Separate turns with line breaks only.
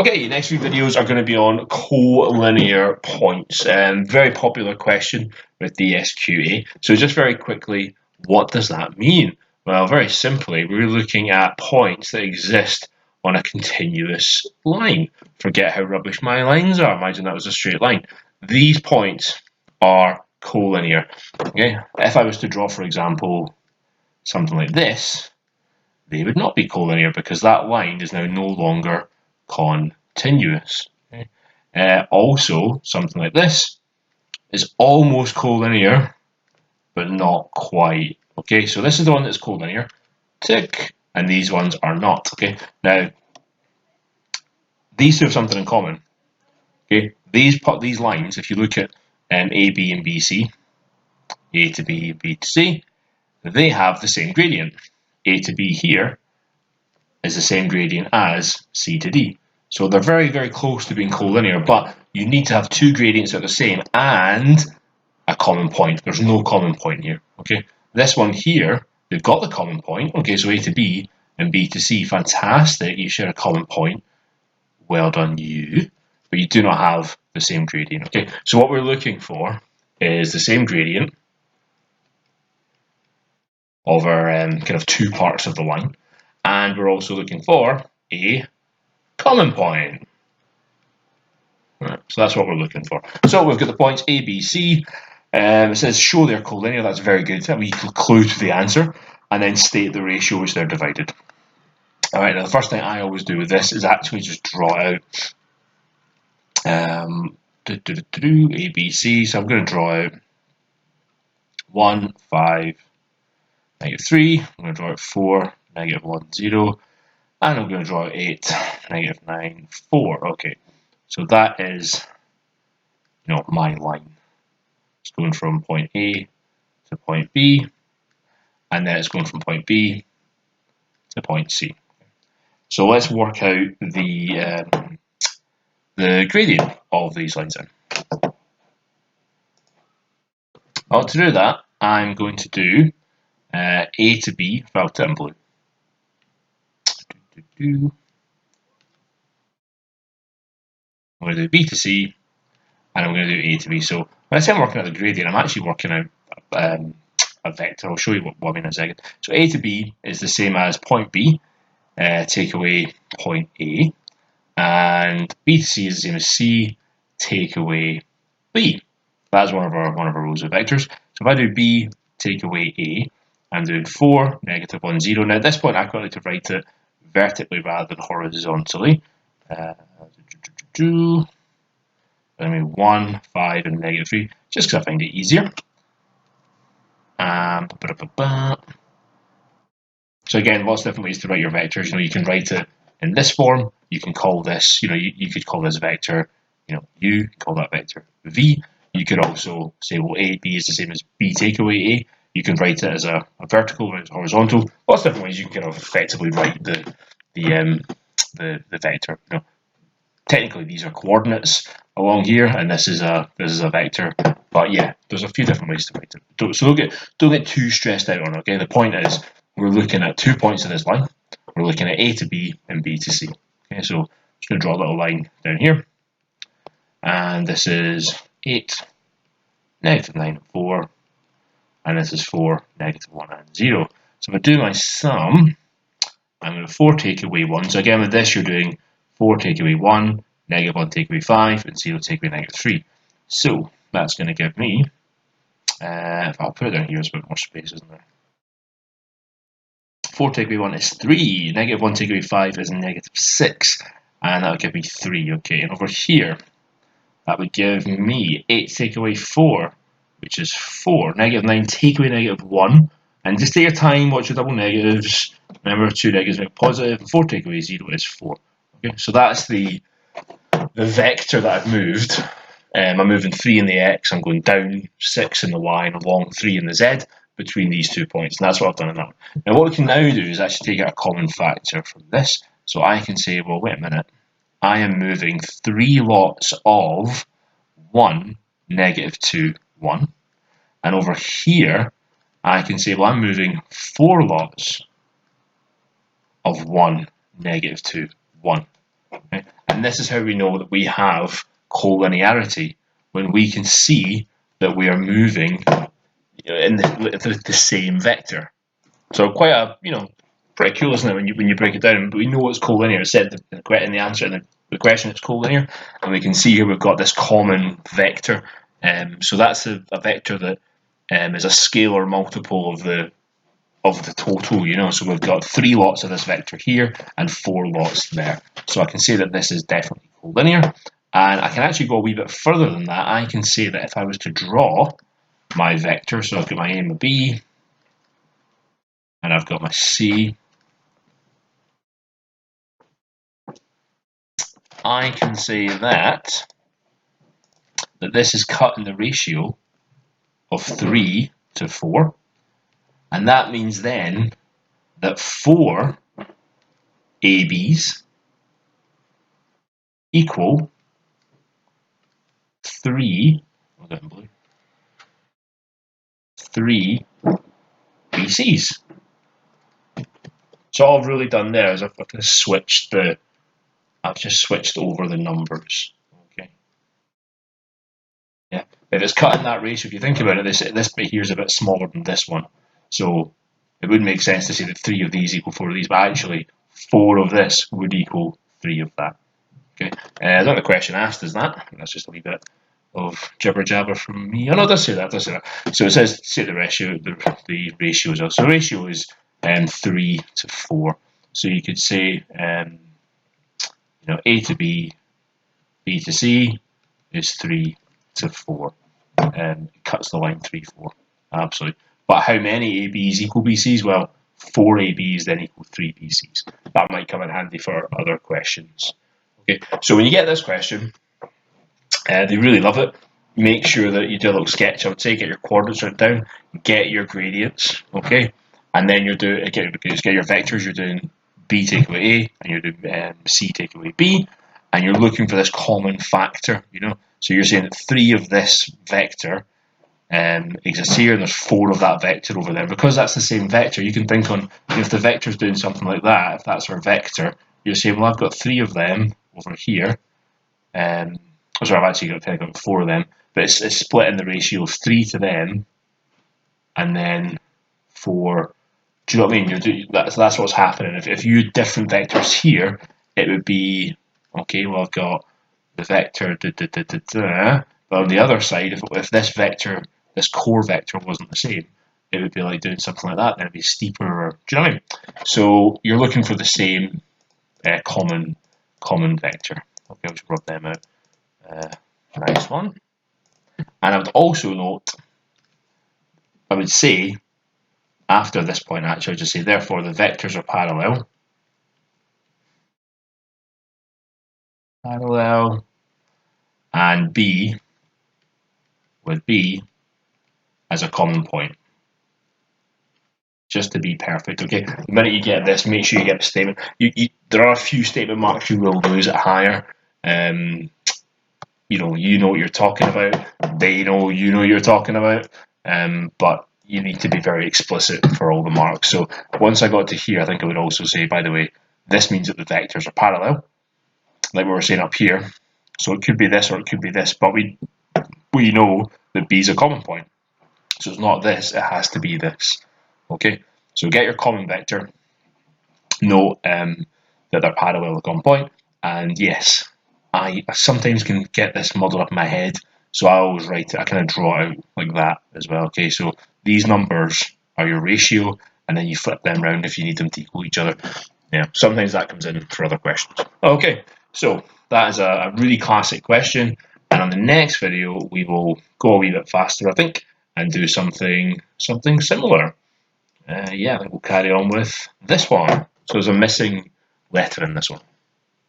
Okay, next few videos are going to be on collinear points. Very popular question with the SQA. So just very quickly, what does that mean? Well, very simply, we're looking at points that exist on a continuous line. Forget how rubbish my lines are. Imagine that was a straight line. These points are collinear. Okay, if I was to draw, for example, something like this, they would not be collinear because that line is now no longer continuous. Okay? Also, something like this is almost collinear, but not quite. Okay, so this is the one that's collinear, tick, and these ones are not. Okay, now these two have something in common. Okay, these lines, if you look at A, B, and B, C, A to B, B to C, they have the same gradient. A to B here is the same gradient as C to D. So they're very, very close to being collinear, but you need to have two gradients that are the same and a common point. There's no common point here. Okay, this one here, they've got the common point. Okay, so A to B and B to C, fantastic. You share a common point. Well done, you. But you do not have the same gradient. Okay, so what we're looking for is the same gradient of our kind of two parts of the line, and we're also looking for a common point. Right, so that's what we're looking for. So we've got the points A, B, C. It says show they're collinear. That's very good. We can clue to the answer, and then state the ratio which they're divided. All right. Now the first thing I always do with this is actually just draw out A, B, C. So I'm going to draw out 1, 5, -3. I'm going to draw out 4, -1, 0. And I'm going to draw 8, -9, 4. Okay, so that is, my line. It's going from point A to point B, and then it's going from point B to point C. So let's work out the gradient of these lines then. Well, to do that, I'm going to do A to B, if I'll put it in blue. I'm going to do B to C, and I'm going to do A to B. So when I say I'm working out the gradient, I'm actually working out a vector. I'll show you what I mean in a second. So A to B is the same as point B, take away point A, and B to C is the same as C, take away B. That's one of our rows of vectors. So if I do B, take away A, I'm doing 4, -1, 0. Now at this point I quite like to write it vertically rather than horizontally. I mean 1, 5, and -3, just because I find it easier. So again, lots of different ways to write your vectors. You can write it in this form. You can call this, you could call this vector, U, call that vector V. You could also say, well, A, B is the same as B take away A. You can write it as a vertical or horizontal. Lots of different ways you can kind of effectively write the vector. Technically, these are coordinates along here, and this is a vector. But yeah, there's a few different ways to write it. So don't get too stressed out on it. Okay, the point is we're looking at 2 points in this line. We're looking at A to B and B to C. Okay, so I'm just going to draw a little line down here, and this is 8, -9, 4, and this is 4, -1, and 0. So if I do my sum, I'm going to 4 take away 1. So again, with this, you're doing 4 take away 1, -1 take away 5, and 0 take away -3. So that's going to give me, if I'll put it down here, there's a bit more space, isn't there? 4 take away 1 is 3, -1 take away 5 is -6, and that would give me 3. Okay, and over here, that would give me 8 take away 4, which is 4. -9 take away -1, and just take your time, watch your double negatives. Remember, 2 negatives make positive, and 4 take away 0 is 4. Okay, so that's the vector that I've moved. I'm moving 3 in the x, I'm going down 6 in the y, and along 3 in the z between these 2 points, and that's what I've done in that one. Now what we can now do is actually take out a common factor from this. So I can say, well, wait a minute, I am moving 3 lots of 1, -2, 1. And over here, I can say, well, I'm moving 4 lots of 1, -2, 1. Okay? And And this is how we know that we have collinearity, when we can see that we are moving in the same vector. So quite a, pretty cool, isn't it, when you break it down? But we know it's collinear. It said in the answer in the question it's collinear, and we can see here we've got this common vector. So that's a vector that is a scalar multiple of the total, So we've got 3 lots of this vector here and 4 lots there. So I can say that this is definitely collinear. And I can actually go a wee bit further than that. I can say that if I was to draw my vector, so I've got my A and my B, and I've got my C, I can say that this is cut in the ratio of 3 to 4. And that means then that 4 ABs equal 3 BCs. So all I've really done there is I've just switched over the numbers. Okay. Yeah. If it's cut in that ratio, if you think about it, this bit here is a bit smaller than this one. So it would make sense to say that 3 of these equal 4 of these, but actually 4 of this would equal 3 of that. Okay. I don't know the question asked is that. That's just a wee bit of jibber jabber from me. Oh no, it does say that. So it says say the ratio. The ratio is also. So ratio is 3 to 4. So you could say A to B, B to C is 3 to 4. It cuts the line 3, 4. Absolutely. But how many ABs equal BCs? Well, 4 ABs then equal 3 BCs. That might come in handy for other questions. Okay, so when you get this question, they really love it. Make sure that you do a little sketch. I would say get your coordinates written down, get your gradients, okay, and then you're doing get your vectors. You're doing B take away A, and you're doing C take away B, and you're looking for this common factor. So you're saying that 3 of this vector exists here, and there's 4 of that vector over there. Because that's the same vector, you can think on if the vector's doing something like that. If that's our vector, you're saying, well, I've got 3 of them over here. Sorry, I've actually got 4 of them, but it's split in the ratio of 3 to them, and then 4. Do you know what I mean? That's what's happening. If you had different vectors here, it would be okay. Well, I've got the vector, but on the other side, if this vector, this core vector, wasn't the same, it would be like doing something like that. Then it'd be steeper. Or, do you know what I mean? So you're looking for the same common vector. Okay, I'll just rub them out. Nice one. And I would also note, I would say, after this point actually, I would just say, therefore, the vectors are parallel. Parallel. And B with B as a common point. Just to be perfect, okay? The minute you get this, make sure you get the statement. There are a few statement marks you will lose at higher. You know what you're talking about. They know you know you're talking about. But you need to be very explicit for all the marks. So once I got to here, I think I would also say, by the way, this means that the vectors are parallel, like we were saying up here. So it could be this or it could be this, but we know that B is a common point. So it's not this, it has to be this. Okay, so get your common vector, note that they're parallel to common point, and yes, I sometimes can get this muddled up in my head, so I always write it, I kind of draw it out like that as well. Okay, so these numbers are your ratio, and then you flip them around if you need them to equal each other. Yeah, sometimes that comes in for other questions. Okay, so that is a really classic question, and on the next video we will go a wee bit faster, I think, and do something similar. Yeah, I think we'll carry on with this one. So there's a missing letter in this one.